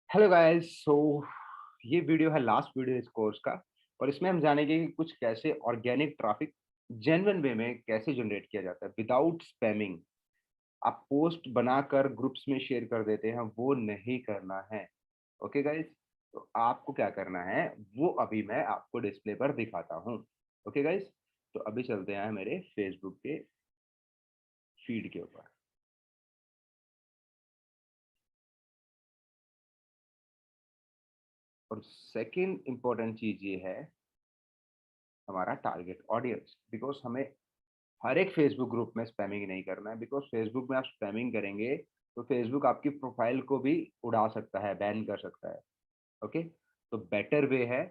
Hello guys. ये video है last video इस कोर्स का। और इसमें हम जानेंगे कि कुछ कैसे ऑर्गेनिक ट्रैफिक जेन्युइन वे में कैसे जनरेट किया जाता है विदाउट स्पैमिंग। आप पोस्ट बनाकर ग्रुप्स में शेयर कर देते हैं, वो नहीं करना है। ओके गाइस, तो आपको क्या करना है वो अभी मैं आपको डिस्प्ले पर दिखाता हूँ। ओके गाइस, तो अभी चलते हैं मेरे फेसबुक के फीड के ऊपर। और सेकंड इम्पोर्टेंट चीज ये है हमारा टारगेट ऑडियंस, बिकॉज हमें हर एक फेसबुक ग्रुप में स्पैमिंग नहीं करना है। बिकॉज फेसबुक में आप स्पैमिंग करेंगे तो फेसबुक आपकी प्रोफाइल को भी उड़ा सकता है, बैन कर सकता है। ओके, तो बेटर वे है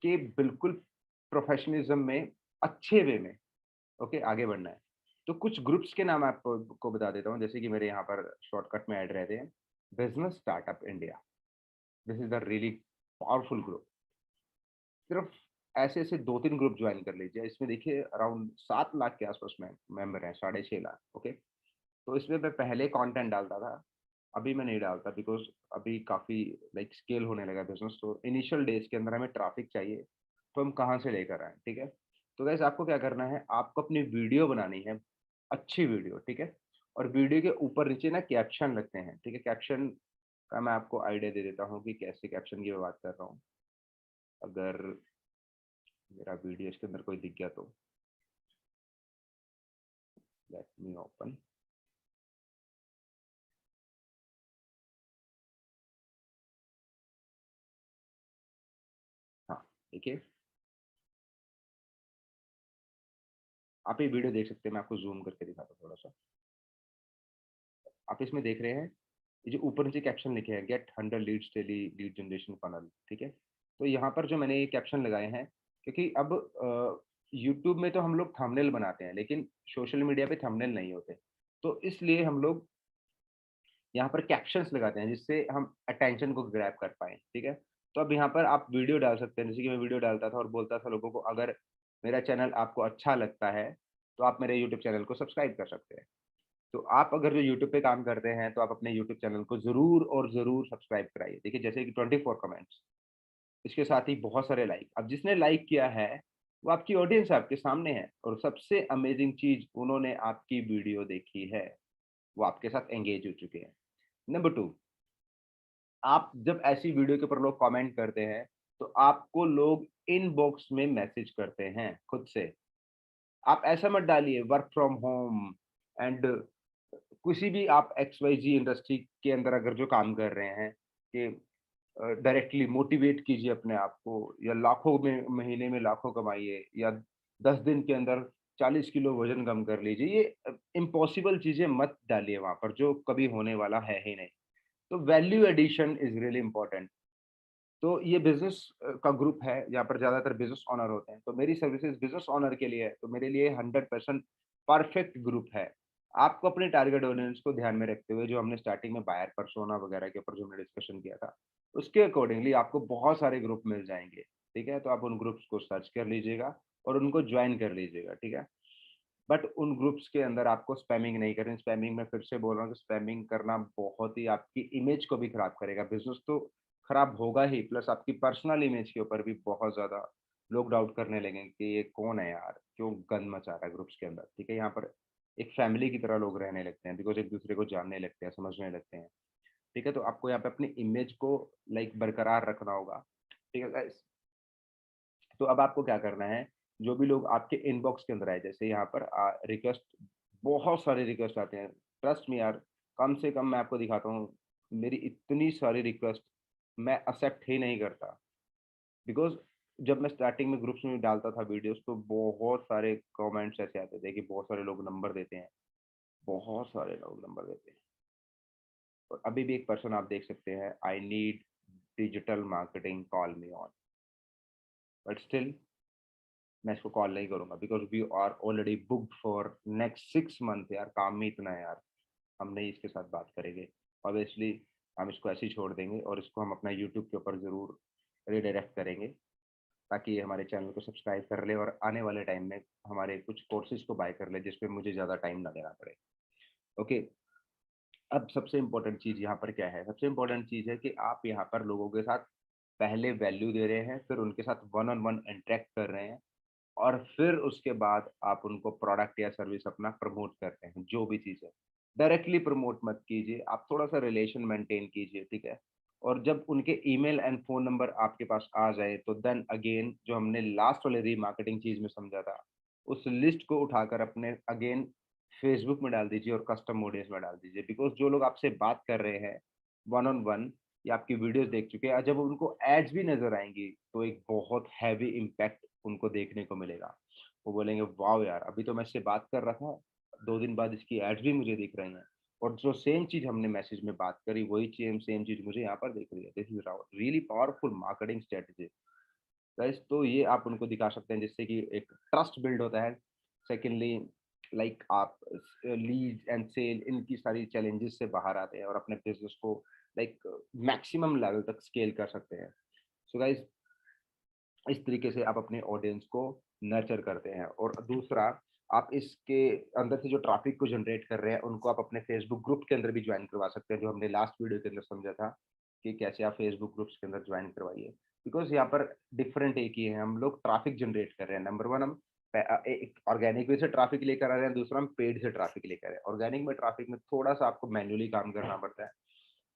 कि बिल्कुल प्रोफेशनलिज्म में, अच्छे वे में ओके आगे बढ़ना है। तो कुछ ग्रुप्स के नाम आपको को बता देता हूँ, जैसे कि मेरे यहाँ पर शॉर्टकट में ऐड रहते हैं। Business startup India, this is the really powerful group. सिर्फ ऐसे ऐसे दो तीन ग्रुप ज्वाइन कर लीजिए। इसमें देखिए अराउंड 7 लाख के आसपास में मेंबर हैं, 6.5 लाख। ओके, तो इसमें मैं पहले कंटेंट डालता था, अभी मैं नहीं डालता। बिकॉज अभी काफ़ी लाइक स्केल होने लगा बिजनेस, तो इनिशियल डेज के अंदर हमें ट्रैफिक चाहिए, तो हम कहाँ से लेकर आए। ठीक है, तो गैस आपको क्या करना है, आपको अपनी वीडियो बनानी है, अच्छी वीडियो। ठीक है, और वीडियो के ऊपर नीचे ना कैप्शन लगते हैं। ठीक है, कैप्शन का मैं आपको आइडिया दे देता हूँ कि कैसे कैप्शन की मैं बात कर रहा हूँ। अगर मेरा वीडियो इसके अंदर कोई दिख गया तो लेट मी ओपन। हाँ, देखिए आप ये वीडियो देख सकते हैं। मैं आपको जूम करके दिखाता हूँ थोड़ा सा। आप इसमें देख रहे हैं ये जो ऊपर नीचे कैप्शन लिखे हैं, get 100 leads daily, lead generation funnel. ठीक है, तो यहाँ पर जो मैंने ये कैप्शन लगाए हैं, क्योंकि अब यूट्यूब में तो हम लोग थंबनेल बनाते हैं, लेकिन सोशल मीडिया पे थंबनेल नहीं होते। तो इसलिए हम लोग यहाँ पर कैप्शंस लगाते हैं जिससे हम अटेंशन को ग्रैब कर पाए। ठीक है, तो अब यहाँ पर आप वीडियो डाल सकते हैं, जैसे कि मैं वीडियो डालता था और बोलता था लोगों को, अगर मेरा चैनल आपको अच्छा लगता है तो आप मेरे यूट्यूब चैनल को सब्सक्राइब कर सकते हैं। तो आप अगर जो यूट्यूब पे काम करते हैं तो आप अपने यूट्यूब चैनल को ज़रूर और ज़रूर सब्सक्राइब कराइए। देखिए जैसे कि 24 कमेंट्स, इसके साथ ही बहुत सारे लाइक। अब जिसने लाइक किया है वो आपकी ऑडियंस आपके सामने है, और सबसे अमेजिंग चीज़, उन्होंने आपकी वीडियो देखी है, वो आपके साथ एंगेज हो चुके हैं। नंबर 2, आप जब ऐसी वीडियो के ऊपर लोग कमेंट करते हैं तो आपको लोग इनबॉक्स में मैसेज करते हैं खुद से। आप ऐसा मत डालिए वर्क फ्रॉम होम एंड किसी भी आप एक्स वाई जी इंडस्ट्री के अंदर अगर जो काम कर रहे हैं कि डायरेक्टली मोटिवेट कीजिए अपने आप को, या लाखों में महीने में लाखों कमाइए, या 10 दिन के अंदर 40 किलो वजन कम कर लीजिए। ये इम्पॉसिबल चीजें मत डालिए वहां पर, जो कभी होने वाला है ही नहीं। तो value addition is really important. तो ये बिजनेस का ग्रुप है, यहाँ पर ज्यादातर बिजनेस ओनर होते हैं, तो मेरी सर्विसेज बिजनेस ओनर के लिए है, तो मेरे लिए 100% परफेक्ट ग्रुप है। आपको अपने टारगेट ऑडियंस को ध्यान में रखते हुए, जो हमने स्टार्टिंग में बायर पर्सोना वगैरह के ऊपर जो हमने डिस्कशन किया था, उसके अकॉर्डिंगली आपको बहुत सारे ग्रुप मिल जाएंगे। ठीक है, तो आप उन ग्रुप्स को सर्च कर लीजिएगा और उनको ज्वाइन कर लीजिएगा। ठीक है, बट उन ग्रुप्स के अंदर आपको स्पैमिंग नहीं करनी। स्पैमिंग मैं फिर से बोल रहा हूँ कि स्पैमिंग करना बहुत ही आपकी इमेज को भी खराब करेगा। बिजनेस तो खराब होगा ही, प्लस आपकी पर्सनल इमेज के ऊपर भी बहुत ज्यादा लोग डाउट करने लगेंगे कि ये कौन है यार, क्यों गंद मचा रहा है ग्रुप्स के अंदर। ठीक है, यहाँ पर एक फैमिली की तरह लोग रहने लगते हैं, बिकॉज एक दूसरे को जानने लगते हैं, समझने लगते हैं। ठीक है, तो आपको यहाँ पे अपनी इमेज को लाइक बरकरार रखना होगा। ठीक है guys? तो अब आपको क्या करना है, जो भी लोग आपके इनबॉक्स के अंदर आए, जैसे यहाँ पर रिक्वेस्ट, बहुत सारे रिक्वेस्ट आते हैं। ट्रस्ट मी यार, कम से कम मैं आपको दिखाता हूँ, मेरी इतनी सारी रिक्वेस्ट मैं एक्सेप्ट ही नहीं करता। बिकॉज जब मैं स्टार्टिंग में ग्रुप्स में डालता था वीडियोस, तो बहुत सारे कमेंट्स ऐसे आते थे कि बहुत सारे लोग नंबर देते हैं, बहुत सारे लोग नंबर देते हैं। और अभी भी एक पर्सन आप देख सकते हैं, I need digital marketing, call me on. But still मैं इसको कॉल नहीं करूंगा, because we are already booked for next 6 month. यार काम ही इतना है यार, हम नहीं इसके साथ बात करेंगे। ऑब्वियसली हम इसको ऐसे ही छोड़ देंगे, और इसको हम अपना यूट्यूब के ऊपर ज़रूर रिडायरेक्ट करेंगे, ताकि ये हमारे चैनल को सब्सक्राइब कर ले और आने वाले टाइम में हमारे कुछ कोर्सेज को बाय कर ले, जिसपे मुझे ज़्यादा टाइम ना देना पड़े। ओके, अब सबसे इम्पोर्टेंट चीज़ यहाँ पर क्या है? सबसे इम्पोर्टेंट चीज़ है कि आप यहाँ पर लोगों के साथ पहले वैल्यू दे रहे हैं, फिर उनके साथ वन ऑन वन इंटरैक्ट कर रहे हैं और फिर उसके बाद आप उनको प्रोडक्ट या सर्विस अपना प्रमोट करते हैं, जो भी चीज़ है। डायरेक्टली प्रमोट मत कीजिए, आप थोड़ा-सा रिलेशन मेंटेन कीजिए, ठीक है? और जब उनके ईमेल एंड फ़ोन नंबर आपके पास आ जाए, तो देन अगेन जो हमने लास्ट वाले रीमार्केटिंग चीज़ में समझा था, उस लिस्ट को उठाकर अपने अगेन फेसबुक में डाल दीजिए और कस्टम ऑडियंस में डाल दीजिए। बिकॉज़ जो लोग आपसे बात कर रहे हैं, वन ऑन वन या आपकी वीडियोज़ देख चुके हैं, जब उनको एड्स भी नज़र आएँगी, तो एक बहुत हेवी इम्पैक्ट उनको देखने को मिलेगा। वो बोलेंगे वाओ यार! अभी तो मैं इससे बात कर रहा था, 2 दिन बाद इसकी एड्स भी मुझे दिख रही हैं और जो सेम चीज़ हमने मैसेज में बात करी वही सेम चीज़ मुझे यहाँ पर दिख रही है। This is really powerful marketing strategy. Guys तो ये आप उनको दिखा सकते हैं जिससे कि एक ट्रस्ट बिल्ड होता है। सेकंडली लाइक आप लीड एंड सेल इनकी सारी चैलेंजेस से बाहर आते हैं और अपने बिज़नेस को लाइक मैक्सिमम लेवल तक स्केल कर सकते हैं। सो गाइस इस तरीके से आप अपने ऑडियंस को नर्चर करते हैं और दूसरा आप इसके अंदर से जो ट्रैफिक को जनरेट कर रहे हैं उनको आप अपने फेसबुक ग्रुप के अंदर भी ज्वाइन करवा सकते हैं जो हमने लास्ट वीडियो के अंदर समझा था कि कैसे आप फेसबुक ग्रुप्स के अंदर ज्वाइन करवाइए बिकॉज यहाँ पर डिफरेंट एक ही है हम लोग ट्रैफिक जनरेट कर रहे हैं नंबर वन हम एक ऑर्गेनिक वे से ट्रैफिक लेकर आ रहे हैं दूसरा हम पेड से ट्रैफिक लेकर आ रहे हैं ऑर्गेनिक में ट्रैफिक में थोड़ा सा आपको मैन्युअली काम करना पड़ता है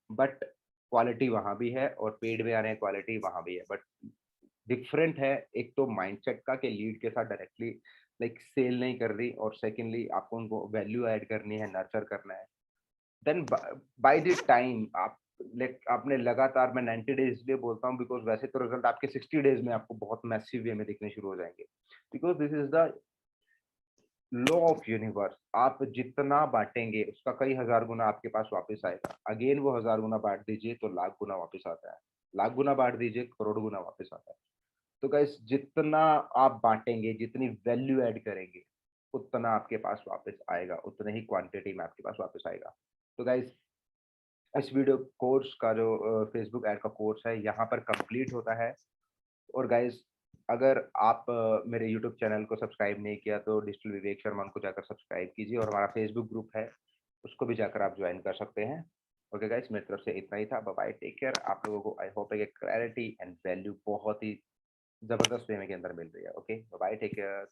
बट क्वालिटी वहाँ भी है और पेड में आ रहे हैं क्वालिटी वहाँ भी है बट डिफरेंट है एक तो माइंडसेट का कि लीड के साथ डायरेक्टली लाइक सेल नहीं कर रही और सेकंडली आपको उनको वैल्यू ऐड करनी है नर्चर करना है देन बाय द टाइम आप लाइक आपने लगातार मैं 90 डेज इसलिए बोलता हूँ बिकॉज वैसे तो रिजल्ट आपके 60 डेज में आपको बहुत मैसिव वे में दिखने शुरू हो जाएंगे because this is the law of universe आप जितना बांटेंगे उसका कई हजार गुना आपके पास वापस आएगा अगेन वो हजार गुना बांट दीजिए तो लाख गुना वापस आता है लाख गुना बांट दीजिए करोड़ गुना वापस आता है तो गाइस जितना आप बाँटेंगे, जितनी वैल्यू ऐड करेंगे, उतना आपके पास वापस आएगा, उतने ही क्वांटिटी में आपके पास वापस आएगा। तो गाइस इस वीडियो कोर्स का जो फेसबुक ऐड का कोर्स है, यहाँ पर कंप्लीट होता है और गाइस अगर आप मेरे यूट्यूब चैनल को सब्सक्राइब नहीं किया तो डिजिटल विवेक शर्मा उनको जाकर सब्सक्राइब कीजिए और हमारा फेसबुक ग्रुप है, उसको भी जाकर आप जॉइन कर सकते हैं। ओके गाइस मेरी तरफ से इतना ही था। Bye bye, take care. आप लोगों को आई होप है कि क्लैरिटी एंड वैल्यू बहुत ही ज़बरदस्त वे में के अंदर मिल रही है। Okay, bye bye, take care.